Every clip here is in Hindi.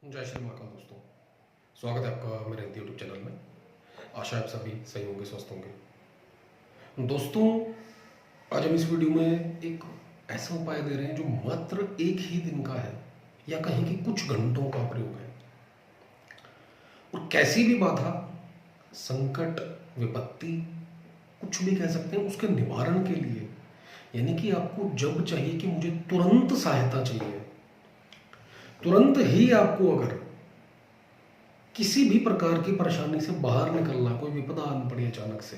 जय श्री महाकाल दोस्तों, स्वागत है आपका मेरे यूट्यूब चैनल में। आशा है आप सभी सही होंगे, स्वस्थ होंगे। दोस्तों, आज हम इस वीडियो में एक ऐसा उपाय दे रहे हैं जो मात्र एक ही दिन का है या कहें कि कुछ घंटों का प्रयोग है और कैसी भी बाधा, संकट, विपत्ति, कुछ भी कह सकते हैं, उसके निवारण के लिए, यानी कि आपको जब चाहिए कि मुझे तुरंत सहायता चाहिए, तुरंत ही आपको अगर किसी भी प्रकार की परेशानी से बाहर निकलना, कोई विपदा आन पड़ी अचानक से,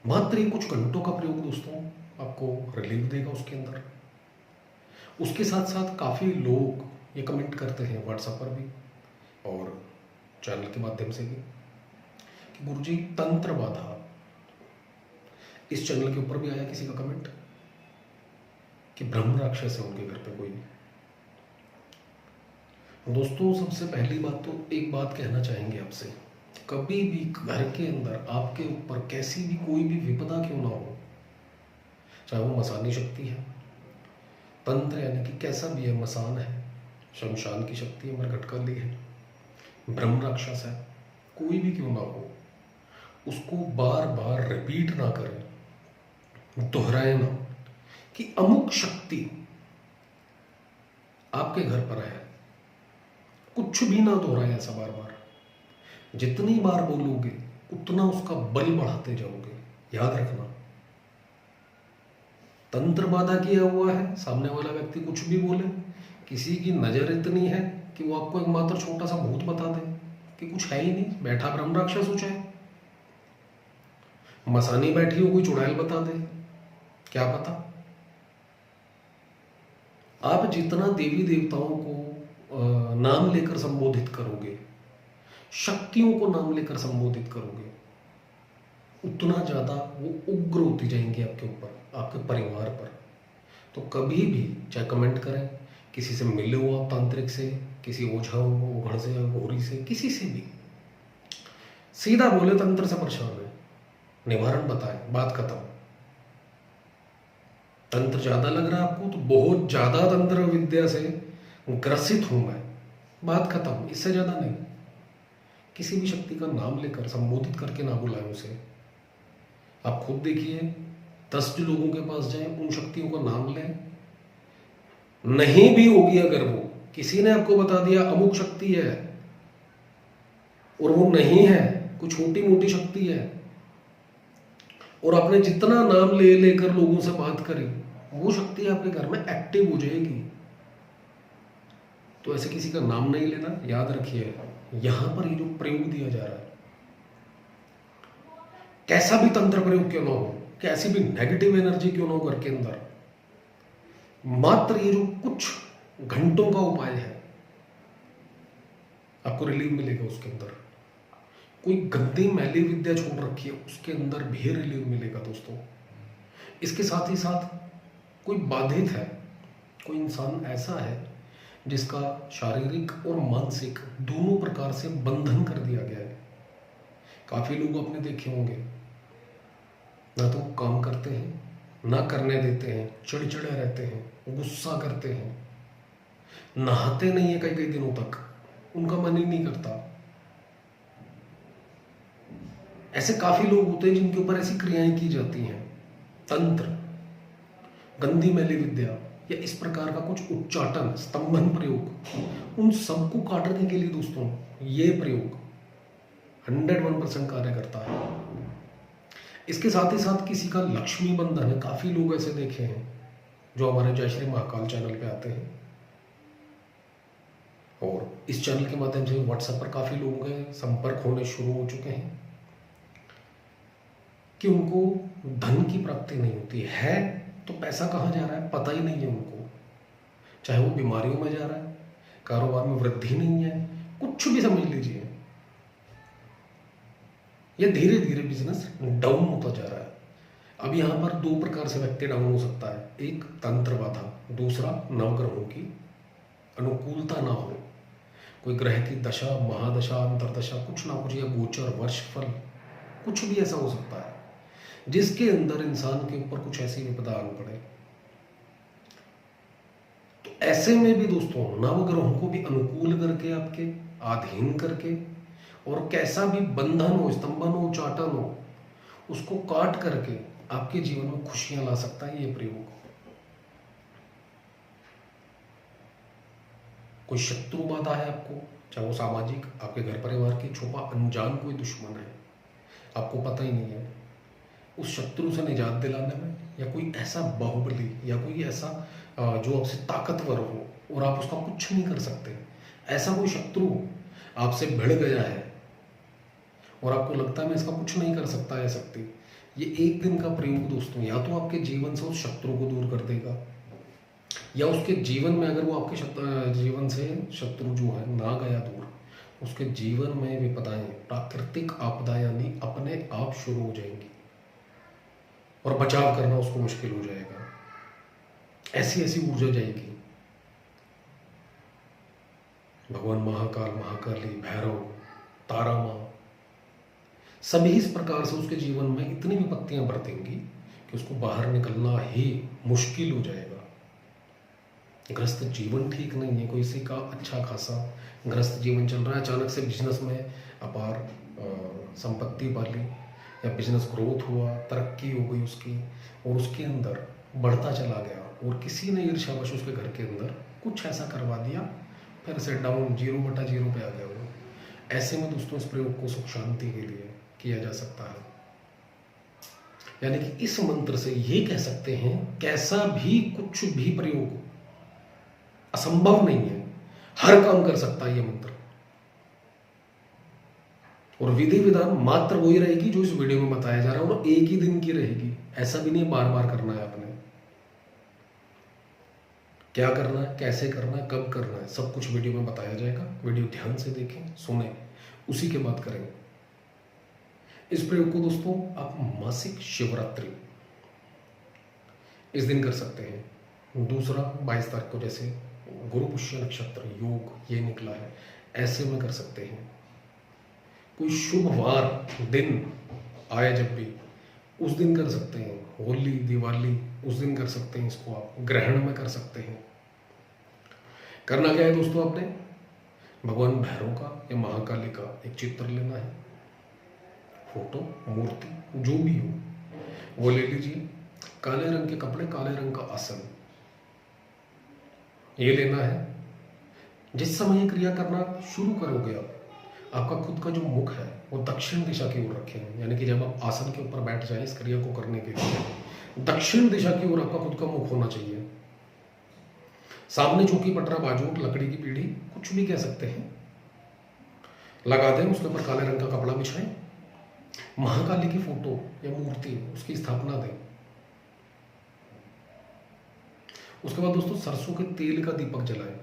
मात्र ये कुछ घंटों का प्रयोग दोस्तों आपको रिलीफ देगा उसके अंदर। उसके साथ साथ काफ़ी लोग ये कमेंट करते हैं व्हाट्सएप पर भी और चैनल के माध्यम से भी कि गुरुजी तंत्र बाधा। इस चैनल के ऊपर भी आया किसी का कमेंट कि ब्रह्म राक्षस है उनके घर पे कोई। दोस्तों, सबसे पहली बात तो एक बात कहना चाहेंगे आपसे, कभी भी घर के अंदर आपके ऊपर कैसी भी कोई भी विपदा क्यों ना हो, चाहे वो मसानी शक्ति है, तंत्र यानी कि कैसा भी है, मसान है, शमशान की शक्ति है, मरघटकाली है, ब्रह्म राक्षस है, कोई भी क्यों ना हो, उसको बार बार रिपीट ना करें, दोहराए ना कि अमुक शक्ति आपके घर पर है। कुछ भी ना दोहराए ऐसा बार बार। जितनी बार बोलोगे उतना उसका बल बढ़ाते जाओगे। याद रखना, तंत्र बाधा किया हुआ है, सामने वाला व्यक्ति कुछ भी बोले, किसी की नजर इतनी है कि वो आपको एक मात्र छोटा सा भूत बता दे कि कुछ है ही नहीं, बैठा ब्रह्म राक्षस हो, चाहे मसानी बैठी हो, कोई चुड़ैल बता दे, क्या पता। आप जितना देवी देवताओं को नाम लेकर संबोधित करोगे, शक्तियों को नाम लेकर संबोधित करोगे, उतना ज़्यादा वो उग्र होती जाएंगी आपके ऊपर, आपके परिवार पर। तो कभी भी चाहे कमेंट करें, किसी से मिले हो आप तांत्रिक से, किसी ओझा ओघड़ से, घोरी से, किसी से भी सीधा बोले तंत्र से परेशान है, निवारण बताए, बात खत्म। तंत्र ज़्यादा लग रहा है आपको तो बहुत ज़्यादा तंत्र विद्या से ग्रसित हूं मैं, बात खत्म, इससे ज़्यादा नहीं। किसी भी शक्ति का नाम लेकर संबोधित करके ना बुलाएं उसे। आप खुद देखिए, 10 जो लोगों के पास जाएं, उन शक्तियों का नाम लें, नहीं भी होगी अगर वो, किसी ने आपको बता दिया अमुक शक्ति है और वो नहीं है, कुछ छोटी मोटी शक्ति है, और आपने जितना नाम ले लेकर लोगों से बात करी, वो शक्ति आपके घर में एक्टिव हो जाएगी। तो ऐसे किसी का नाम नहीं लेना। याद रखिए, यहां पर ये जो प्रयोग दिया जा रहा है, कैसा भी तंत्र प्रयोग क्यों ना हो, कैसी भी नेगेटिव एनर्जी क्यों ना हो घर के अंदर, मात्र ये जो कुछ घंटों का उपाय है, आपको रिलीफ मिलेगा उसके अंदर। कोई गंदी मैली विद्या छोड़ रखी है, उसके अंदर भी रिलीफ मिलेगा दोस्तों। इसके साथ ही साथ कोई बाधित है, कोई इंसान ऐसा है जिसका शारीरिक और मानसिक दोनों प्रकार से बंधन कर दिया गया है। काफी लोग आपने देखे होंगे, ना तो काम करते हैं, ना करने देते हैं, चिड़चिड़े रहते हैं, गुस्सा करते हैं, नहाते नहीं है कई कई दिनों तक, उनका मन ही नहीं करता। ऐसे काफी लोग होते हैं जिनके ऊपर ऐसी क्रियाएं की जाती हैं, तंत्र, गंदी मैली विद्या या इस प्रकार का कुछ उच्चाटन, स्तंभन प्रयोग, उन सबको काटने के लिए दोस्तों ये प्रयोग 101% कार्य करता है। इसके साथ ही साथ किसी का लक्ष्मी बंधन है, काफी लोग ऐसे देखे हैं जो हमारे जय श्री महाकाल चैनल पे आते हैं, और इस चैनल के माध्यम से व्हाट्सएप पर काफी लोगों के संपर्क होने शुरू हो चुके हैं कि उनको धन की प्राप्ति नहीं होती है, तो पैसा कहाँ जा रहा है पता ही नहीं है उनको, चाहे वो बीमारियों में जा रहा है, कारोबार में वृद्धि नहीं है, कुछ भी समझ लीजिए, ये धीरे धीरे बिजनेस डाउन होता जा रहा है। अब यहाँ पर 2 प्रकार से व्यक्ति डाउन हो सकता है, एक तंत्र बाधा, दूसरा नवग्रहों की अनुकूलता ना हो, कोई ग्रह की दशा, महादशा, अंतरदशा, कुछ ना कुछ, या गोचर, वर्षफल, कुछ भी ऐसा हो सकता है जिसके अंदर इंसान के ऊपर कुछ ऐसी विपदा आन पड़े। तो ऐसे में भी दोस्तों नवग्रहों को भी अनुकूल करके, आपके अधीन करके, और कैसा भी बंधन हो, स्तंभन हो, चाटन हो, उसको काट करके आपके जीवन में खुशियां ला सकता है ये प्रयोग। कोई शत्रु बाधा है आपको, चाहे वो सामाजिक, आपके घर परिवार की, छुपा अनजान कोई दुश्मन है, आपको पता ही नहीं है, उस शत्रु से निजात दिलाने में, या कोई ऐसा बाहुबली या कोई ऐसा जो आपसे ताकतवर हो और आप उसका कुछ नहीं कर सकते, ऐसा कोई शत्रु आपसे भिड़ गया है और आपको लगता है मैं इसका कुछ नहीं कर सकता है शक्ति, ये एक दिन का प्रयोग दोस्तों या तो आपके जीवन से उस शत्रु को दूर कर देगा, या उसके जीवन में अगर वो आपके जीवन से शत्रु जो है ना गया दूर, उसके जीवन में विपदाएं, प्राकृतिक आपदा यानी अपने आप शुरू हो जाएंगी और बचाव करना उसको मुश्किल हो जाएगा। ऐसी ऐसी ऊर्जा जाएगी। भगवान महाकाल, महाकाली, भैरव, तारा माँ, सभी इस प्रकार से उसके जीवन में इतनी विपत्तियां बरतेंगी कि उसको बाहर निकलना ही मुश्किल हो जाएगा। ग्रस्त जीवन ठीक नहीं है, कोई किसी का अच्छा खासा ग्रस्त जीवन चल रहा है, अचानक से बिजनेस में अपार संपत्ति पाली, या बिजनेस ग्रोथ हुआ, तरक्की हो गई उसकी, और उसके अंदर बढ़ता चला गया, और किसी ने ईर्ष्यावश उसके घर के अंदर कुछ ऐसा करवा दिया, फिर से डाउन 0/0 पे आ गया वो। ऐसे में दोस्तों इस प्रयोग को सुख शांति के लिए किया जा सकता है। यानी कि इस मंत्र से ये कह सकते हैं, कैसा भी कुछ भी प्रयोग असंभव नहीं है, हर काम कर सकता है ये मंत्र। और विधि विधान मात्र वही रहेगी जो इस वीडियो में बताया जा रहा है, और एक ही दिन की रहेगी, ऐसा भी नहीं बार बार करना है आपने। क्या करना है, कैसे करना है, कब करना है, सब कुछ वीडियो में बताया जाएगा। वीडियो ध्यान से देखें, सुने, उसी के बाद करें इस प्रयोग को दोस्तों। आप मासिक शिवरात्रि इस दिन कर सकते हैं। दूसरा 22 तारीख को, जैसे गुरु पुष्य नक्षत्र योग ये निकला है, ऐसे में कर सकते हैं। कोई शुभ वार दिन आए जब भी, उस दिन कर सकते हैं। होली, दिवाली, उस दिन कर सकते हैं इसको। आप ग्रहण में कर सकते हैं। करना क्या है दोस्तों, आपने भगवान भैरव का या महाकाली का एक चित्र लेना है, फोटो, मूर्ति जो भी हो वो ले लीजिए। काले रंग के कपड़े, काले रंग का आसन ये लेना है। जिस समय ये क्रिया करना शुरू करोगे आप, आपका खुद का जो मुख है वो दक्षिण दिशा की ओर रखें। यानी कि जब आप आसन के ऊपर बैठ जाए इस क्रिया को करने के लिए, दक्षिण दिशा की ओर आपका खुद का मुख होना चाहिए। सामने चौकी, पटरा, बाजूट, लकड़ी की पीढ़ी, कुछ भी कह सकते हैं, लगा दें। उसके ऊपर काले रंग का कपड़ा बिछाएं, महाकाली की फोटो या मूर्ति उसकी स्थापना दें। उसके बाद दोस्तों सरसों के तेल का दीपक जलाएं।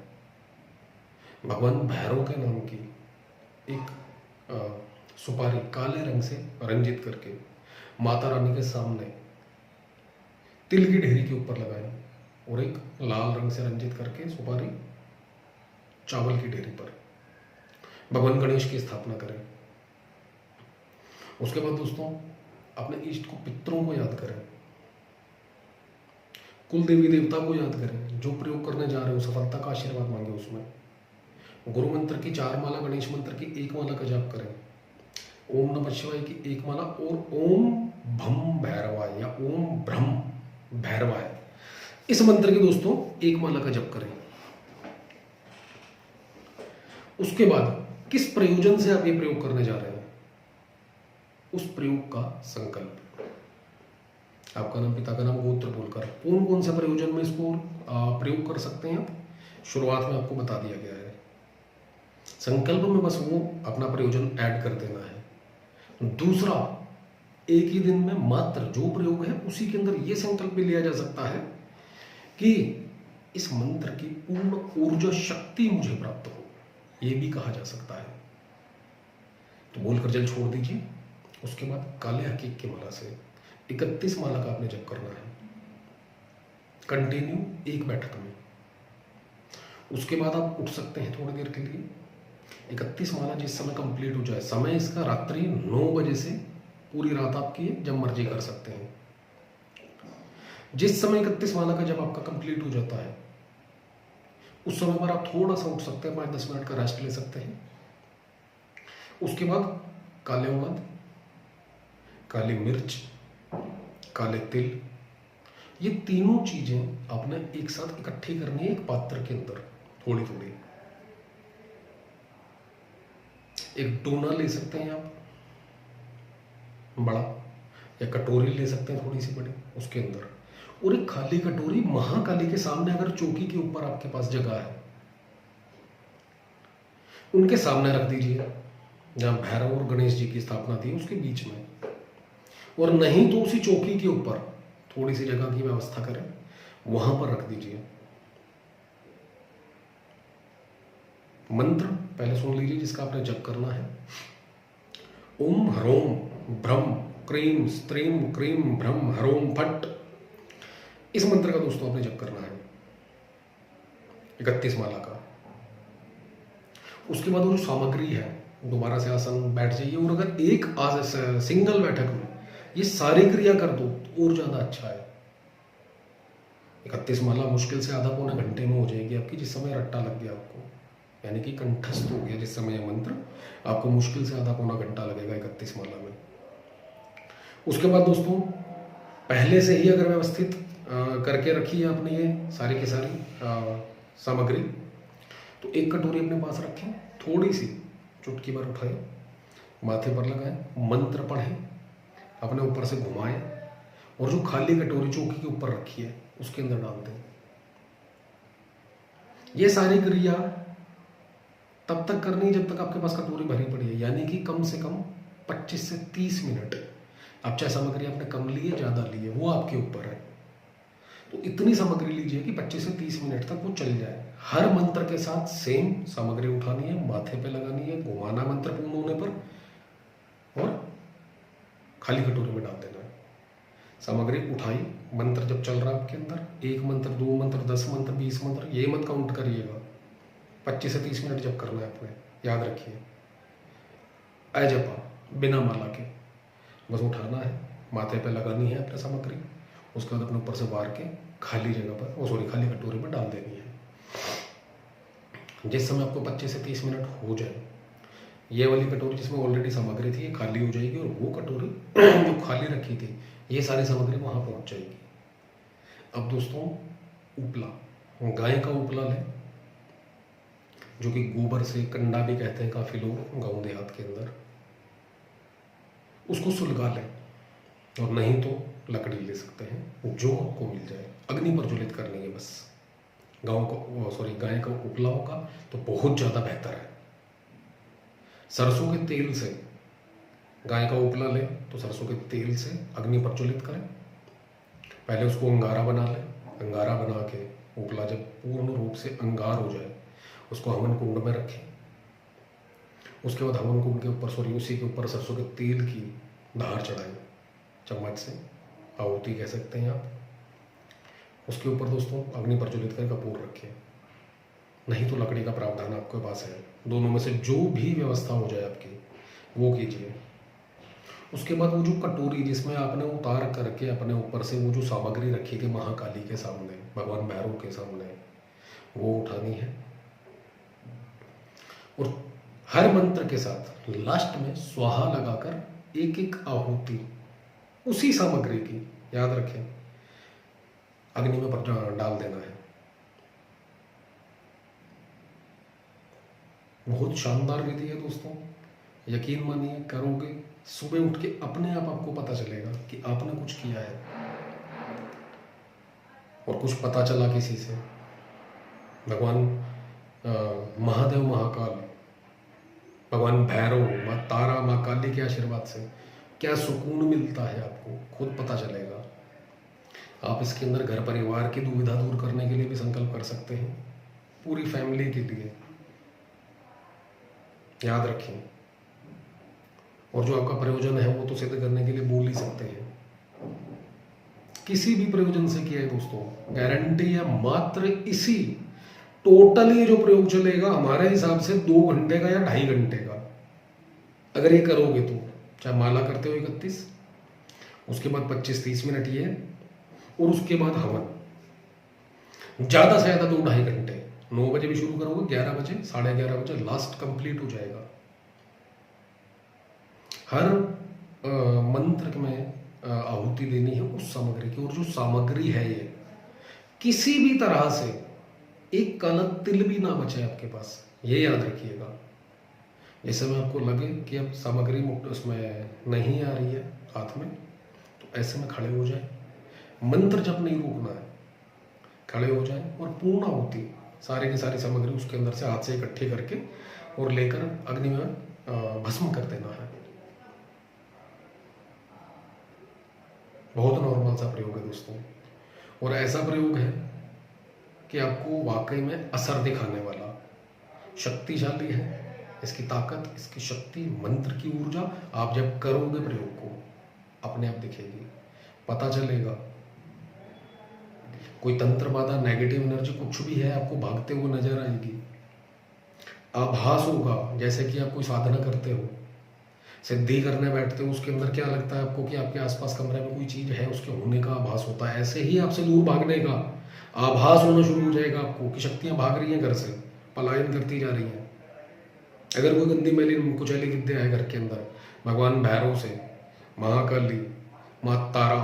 भगवान भैरव के नाम की एक सुपारी काले रंग से रंजित करके माता रानी के सामने तिल की ढेरी के ऊपर लगाएं, और एक लाल रंग से रंजित करके सुपारी चावल की ढेरी पर भगवान गणेश की स्थापना करें। उसके बाद दोस्तों अपने इष्ट को, पितरों को याद करें, कुल देवी देवता को याद करें। जो प्रयोग करने जा रहे हो सफलता का आशीर्वाद मांगे उसमें। गुरु मंत्र की 4 माला, गणेश मंत्र की 1 माला का जाप करें, ओम नमः शिवाय की 1 माला, और ओम भम भैरवाय या ओम ब्रह्म भैरवाय इस मंत्र की दोस्तों 1 माला का जप करें। उसके बाद किस प्रयोजन से आप ये प्रयोग करने जा रहे हैं, उस प्रयोग का संकल्प, आपका नाम, पिता का नाम, गोत्र बोलकर कौन कौन से प्रयोजन में इसको प्रयोग कर सकते हैं आप, शुरुआत में आपको बता दिया गया है। संकल्प में बस वो अपना प्रयोजन ऐड कर देना है। दूसरा, एक ही दिन में मात्र जो प्रयोग है उसी के अंदर ये संकल्प भी लिया जा सकता है कि इस मंत्र की पूर्ण ऊर्जा शक्ति मुझे प्राप्त हो, ये भी कहा जा सकता है। तो बोलकर जल छोड़ दीजिए। उसके बाद काले हकीक की माला से 31 माला का आपने जप करना है, कंटिन्यू एक बैठक में। उसके बाद आप उठ सकते हैं थोड़ी देर के लिए। 31 माला जिस समय कंप्लीट हो जाए, समय इसका रात्रि 9 बजे से पूरी रात आपकी, जब मर्जी कर सकते हैं। जिस समय 31 माला का जब आपका कंप्लीट हो जाता है, उस समय पर आप थोड़ा सा उठ सकते हैं, 5-10 मिनट का रेस्ट ले सकते हैं। उसके बाद काले उड़द, काली मिर्च, काले तिल, ये तीनों चीजें आपने एक साथ इकट्ठी करनी है एक पात्र के अंदर, थोड़ी थोड़ी। एक डोना ले सकते हैं आप बड़ा, या कटोरी ले सकते हैं थोड़ी सी बड़ी, उसके अंदर, और एक खाली कटोरी महाकाली के सामने, अगर चौकी के ऊपर आपके पास जगह है, उनके सामने रख दीजिए, जहां भैरव और गणेश जी की स्थापना थी उसके बीच में। और नहीं तो उसी चौकी के ऊपर थोड़ी सी जगह की व्यवस्था करें, वहां पर रख दीजिए। मंत्र पहले सुन लीजिए जिसका आपने जप करना है। ओम ह्रोम भ्रम क्रीम स्त्रीम क्रीम भ्रम ह्रोम फट। इस मंत्र का दोस्तों आपने जप करना है 31 माला का। उसके बाद वो जो सामग्री है, दोबारा से आसन बैठ जाइए, और अगर एक सिंगल बैठक में ये सारी क्रिया कर दो तो और ज्यादा अच्छा है। 31 माला मुश्किल से आधा पौने घंटे में हो जाएगी आपकी, जिस समय रट्टा लग गया आपको, यानी कि कंठस्थ हो गया जिस समय यह मंत्र, आपको मुश्किल से आधा पौना घंटा लगेगा 31 माला में। उसके बाद दोस्तों पहले से ही अगर व्यवस्थित करके रखी है आपने ये सारी की सारी सामग्री, तो एक कटोरी अपने पास रखें, थोड़ी सी चुटकी भर उठाएं, माथे पर लगाएं, मंत्र पढ़ें, अपने ऊपर से घुमाएं, और जो खाली कटोरी चौकी के ऊपर रखी है उसके अंदर डाल दें। ये सारी क्रिया तब तक करनी जब तक आपके पास कटोरी भरी पड़ी है, यानी कि कम से कम 25 से 30 मिनट। अब चाहे सामग्री आपने कम ली है ज़्यादा ली है वो आपके ऊपर है, तो इतनी सामग्री लीजिए कि 25 से 30 मिनट तक वो चल जाए। हर मंत्र के साथ सेम सामग्री उठानी है, माथे पे लगानी है, घुमाना मंत्र पूर्ण होने पर, और खाली कटोरी में डाल देना है। सामग्री उठाई, मंत्र जब चल रहा है आपके अंदर, 1 मंत्र 2 मंत्र 10 मंत्र 20 मंत्र, ये मत काउंट करिएगा, 25 से 30 मिनट जब करना है आपने, याद रखिए। अजपा बिना माला के बस उठाना है, माथे पे लगानी है अपनी सामग्री, उसके बाद अपने ऊपर से वार के खाली जगह पर, खाली कटोरी में डाल देनी है। जिस समय आपको 25 से 30 मिनट हो जाए, ये वाली कटोरी जिसमें ऑलरेडी सामग्री थी ये खाली हो जाएगी, और वो कटोरी जो खाली रखी थी ये सारी सामग्री वहां पहुंच जाएगी। अब दोस्तों उपला, गाय का उपला लें, जो कि गोबर से, कंडा भी कहते हैं काफी लोग गांव देहात के अंदर, उसको सुलगा लें, और नहीं तो लकड़ी ले सकते हैं, जो आपको मिल जाए, अग्नि प्रज्वलित करनी है बस। गाय का उपला होगा तो बहुत ज़्यादा बेहतर है। सरसों के तेल से गाय का उपला लें तो सरसों के तेल से अग्नि प्रज्वलित करें, पहले उसको अंगारा बना लें, अंगारा बना के उपला जब पूर्ण रूप से अंगार हो जाए उसको हवन कुंड में रखें। उसके बाद हवन कुंड के ऊपर उसी के ऊपर सरसों के तेल की धार चढ़ाएं, चम्मच से, आहुति कह सकते हैं आप। उसके ऊपर दोस्तों अग्नि प्रज्वलित कर कपूर रखें, नहीं तो लकड़ी का प्रावधान आपके पास है, दोनों में से जो भी व्यवस्था हो जाए आपकी वो कीजिए। उसके बाद वो जो कटोरी जिसमें आपने उतार करके अपने ऊपर से वो जो सामग्री रखी थी महाकाली के सामने, भगवान भैरव के सामने, वो उठानी है, और हर मंत्र के साथ लास्ट में स्वाहा लगाकर एक एक आहुति उसी सामग्री की, याद रखें, अग्नि में डाल देना है। बहुत शानदार विधि है दोस्तों, यकीन मानिए, करोगे सुबह उठ के अपने आप आपको पता चलेगा कि आपने कुछ किया है, और कुछ पता चला किसी से। भगवान महादेव महाकाल, भगवान भैरव, माँ तारा, माँ काली के आशीर्वाद से क्या सुकून मिलता है आपको खुद पता चलेगा। आप इसके अंदर घर परिवार की दुविधा दूर करने के लिए भी संकल्प कर सकते हैं, पूरी फैमिली के लिए, याद रखें। और जो आपका प्रयोजन है वो तो सिद्ध करने के लिए बोल ही सकते हैं, किसी भी प्रयोजन से किया है दोस्तों, गारंटी है मात्र इसी टोटल ये जो प्रयोग चलेगा हमारे हिसाब से 2 घंटे का या 2.5 घंटे का, अगर ये करोगे तो। चाहे माला करते हो 31, उसके बाद 25-30 मिनट ये, और उसके बाद हवन, ज्यादा से ज्यादा 2-2.5 घंटे, 9 बजे भी शुरू करोगे, 11 बजे, 11:30 बजे लास्ट कंप्लीट हो जाएगा। हर मंत्र में आहुति देनी है उस सामग्री की, और जो सामग्री है ये किसी भी तरह से एक कण तिल भी ना बचे आपके पास, ये याद रखिएगा। जैसे में आपको लगे कि अब सामग्री उसमें नहीं आ रही है हाथ में, तो ऐसे में खड़े हो जाए, मंत्र जप नहीं रोकना है, खड़े हो जाए और पूर्ण आहुति सारी की सारी सामग्री उसके अंदर से हाथ से इकट्ठी करके और लेकर अग्नि में भस्म कर देना है। बहुत नॉर्मल सा प्रयोग है दोस्तों, और ऐसा प्रयोग है कि आपको वाकई में असर दिखाने वाला, शक्तिशाली है इसकी ताकत, इसकी शक्ति, मंत्र की ऊर्जा। आप जब करोगे प्रयोग को अपने आप दिखेगी, पता चलेगा। कोई तंत्र बाधा, नेगेटिव एनर्जी कुछ भी है आपको भागते हुए नजर आएगी। आभास होगा जैसे कि आप कोई साधना करते हो, सिद्धि करने बैठते हो, उसके अंदर क्या लगता है आपको कि आपके आसपास कमरे में कोई चीज है, उसके होने का आभास होता है। ऐसे ही आपसे दूर भागने का आभास होना शुरू हो जाएगा आपको कि शक्तियां भाग रही हैं घर से, पलायन करती जा रही हैं। अगर कोई गंदी मैली कुचैली विद्या है घर के अंदर, भगवान भैरव से, महाकाली, माँ तारा,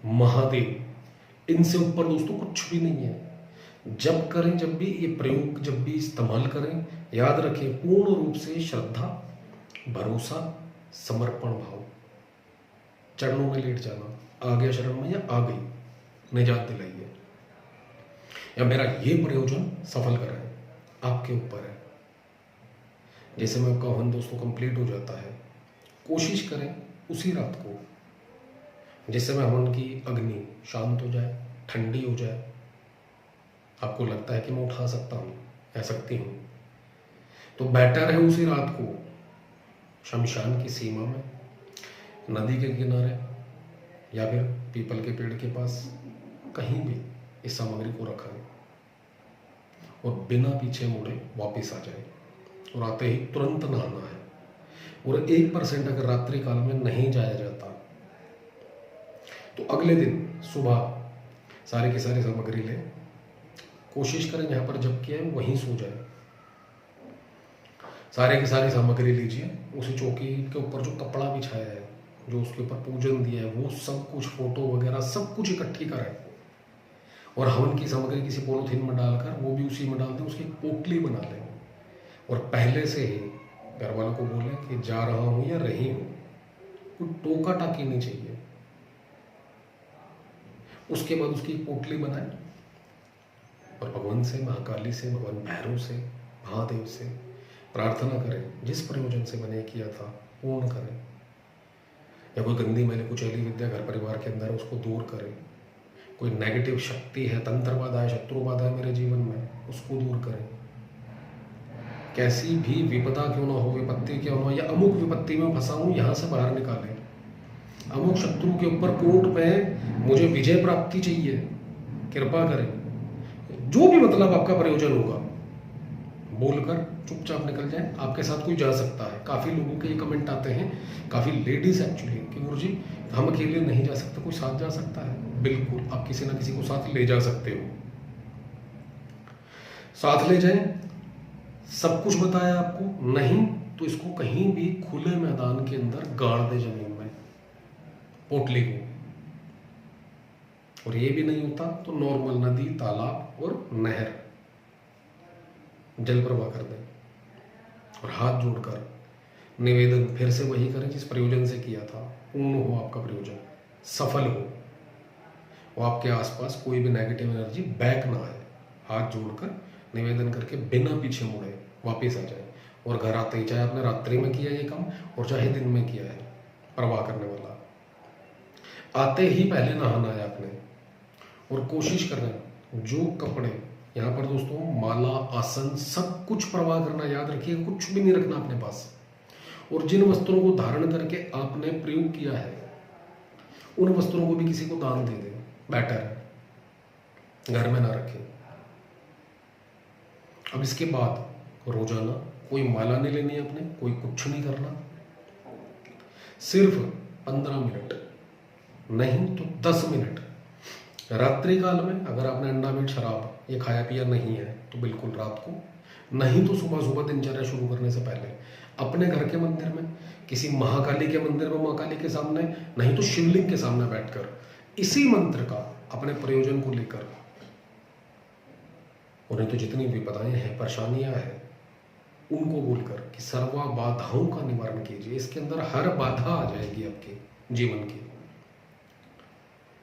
महादेव, इनसे ऊपर दोस्तों कुछ भी नहीं है। जब करें, जब भी ये प्रयोग, जब भी इस्तेमाल करें, याद रखें पूर्ण रूप से श्रद्धा, भरोसा, समर्पण भाव, चरणों में लेट जाना, आ गया शरण में या आ गई, निजात दिलाइए, या मेरा ये प्रयोजन सफल कराएं, आपके ऊपर है। जैसे में आपका हवन दोस्तों कंप्लीट हो जाता है, कोशिश करें उसी रात को, जिस समय हवन की अग्नि शांत हो जाए, ठंडी हो जाए, आपको लगता है कि मैं उठा सकता हूँ या सकती हूँ, तो बेटर है उसी रात को शमशान की सीमा में, नदी के किनारे या फिर पीपल के पेड़ के पास कहीं भी इस सामग्री को रखें और बिना पीछे मुड़े वापस आ जाए, और आते ही तुरंत नहाना है। और 1% अगर रात्रि काल में नहीं जाया जाता तो अगले दिन सुबह सारी की सारी सामग्री ले, कोशिश करें जहां पर जप किया है वहीं सो जाए। सारे की सारी सामग्री लीजिए, उसी चौकी के ऊपर जो कपड़ा बिछाया है, जो उसके ऊपर पूजन दिया है, वो सब कुछ, फोटो वगैरह सब कुछ इकट्ठी करें, और हवन की सामग्री किसी पॉलिथीन में डालकर वो भी उसी में डाल दें, उसकी पोटली बना लें, और पहले से ही घर वालों को बोलें कि जा रहा हूं या रही हूं, कोई टोका टाकी नहीं चाहिए। उसके बाद उसकी पोटली बनाएं और भगवान से, महाकाली से, भगवान भैरव से, महादेव से प्रार्थना करें, जिस प्रयोजन से मैंने किया था पूर्ण करें। या कोई गंदी मैंने कुचैली विद्या घर परिवार के अंदर है, उसको दूर करें। कोई नेगेटिव शक्ति है, तंत्र बाधा है, शत्रु बाधा है मेरे जीवन में, उसको दूर करें। कैसी भी विपदा क्यों ना हो, विपत्ति क्यों ना हो, या अमुक विपत्ति में फंसा हूं, यहां से बाहर निकालें। अमुक शत्रु के ऊपर कोर्ट में मुझे विजय प्राप्ति चाहिए, कृपा करें। जो भी मतलब आपका प्रयोजन होगा बोलकर चुपचाप निकल जाए। आपके साथ कोई जा सकता है। काफी लोगों के ये कमेंट आते हैं, काफी लेडीज एक्चुअली, कि गुरुजी हम अकेले नहीं जा सकते, कोई साथ जा सकता है। बिल्कुल, आप किसी ना किसी को साथ ले जा सकते हो, साथ ले जाएं। सब कुछ बताया आपको, नहीं तो इसको कहीं भी खुले मैदान के अंदर गाड़ दे जमीन में, पोटली को। और ये भी नहीं होता तो नॉर्मल नदी, तालाब और नहर, जल प्रवाह कर दें, और हाथ जोड़कर निवेदन फिर से वही करें जिस प्रयोजन से किया था। पूर्ण हो आपका प्रयोजन, सफल हो, वो आपके आसपास कोई भी नेगेटिव एनर्जी बैक ना आए। हाथ जोड़कर निवेदन करके बिना पीछे मुड़े वापस आ जाए, और घर आते ही, चाहे आपने रात्रि में किया ये काम और चाहे दिन में किया है, परवाह करने वाला, आते ही पहले नहाना है आपने। और कोशिश करें जो कपड़े, यहाँ पर दोस्तों माला, आसन सब कुछ परवाह करना, याद रखिए कुछ भी नहीं रखना अपने पास। और जिन वस्त्रों को धारण करके आपने प्रयोग किया है उन वस्त्रों को भी किसी को दान दे दें, बेटर है, घर में ना रखें। अब इसके बाद रोजाना कोई माला नहीं लेनी है आपने, कोई कुछ नहीं करना, सिर्फ 15 मिनट नहीं तो 10 मिनट रात्रि काल में, अगर आपने अंडा मीट शराब ये खाया पिया नहीं है तो बिल्कुल रात को, नहीं तो सुबह सुबह दिनचर्या शुरू करने से पहले अपने घर के मंदिर में, किसी महाकाली के मंदिर में, माँ काली के सामने, नहीं तो शिवलिंग के सामने बैठकर इसी मंत्र का अपने प्रयोजन को लेकर उन्हें तो जितनी विपदाएं हैं, परेशानियां हैं, उनको बोलकर कि सर्व बाधाओं का निवारण कीजिए। इसके अंदर हर बाधा आ जाएगी आपके जीवन की,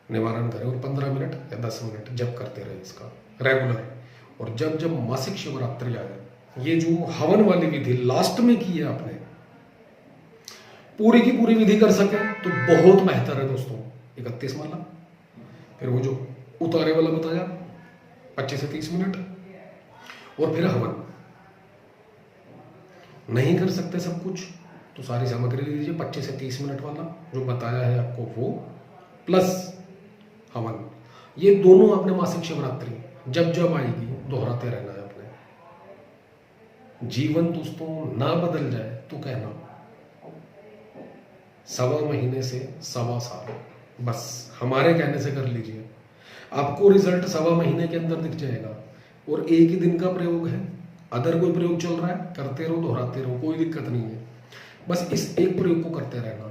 निवारण करें और 15 मिनट या 10 मिनट जप करते रहे इसका रेगुलर। और जब जब मासिक शिवरात्रि आए, ये जो हवन वाली विधि लास्ट में की है आपने, पूरी की पूरी विधि कर सके तो बहुत बेहतर है दोस्तों। 31 माला, फिर वो जो उतारे वाला बताया 25 से 30 मिनट, और फिर हवन। नहीं कर सकते सब कुछ तो सारी सामग्री लीजिए, 25 से 30 मिनट वाला जो बताया है आपको वो, प्लस हवन। ये दोनों आपने मासिक शिवरात्रि जब जब आएगी दोहराते रहना है अपने। जीवन दोस्तों ना बदल जाए तो कहना, 1.25 महीने से 1.25 साल, बस हमारे कहने से कर लीजिए, आपको रिजल्ट 1.25 महीने के अंदर दिख जाएगा। और एक ही दिन का प्रयोग है, अदर कोई प्रयोग चल रहा है करते रहो, दोहराते रहो, कोई दिक्कत नहीं है। बस इस एक प्रयोग को करते रहना।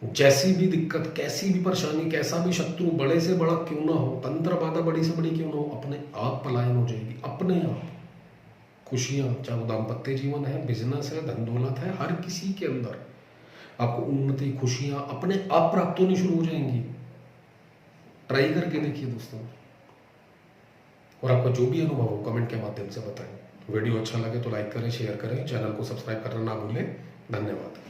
जैसी भी दिक्कत, कैसी भी परेशानी, कैसा भी शत्रु बड़े से बड़ा क्यों ना हो, तंत्र बाधा बड़ी से बड़ी क्यों ना हो, अपने आप पलायन हो जाएगी, अपने आप। खुशियां, चाहे वो दाम्पत्य जीवन है, बिजनेस है, धन दौलत है, हर किसी के अंदर आपको उन्नति, खुशियां अपने आप प्राप्त होनी शुरू हो जाएंगी। ट्राई करके देखिए दोस्तों, और आपका जो भी अनुभव हो कमेंट के माध्यम से बताएं। वीडियो अच्छा लगे तो लाइक करें, शेयर करें, चैनल को सब्सक्राइब करना ना भूलें। धन्यवाद।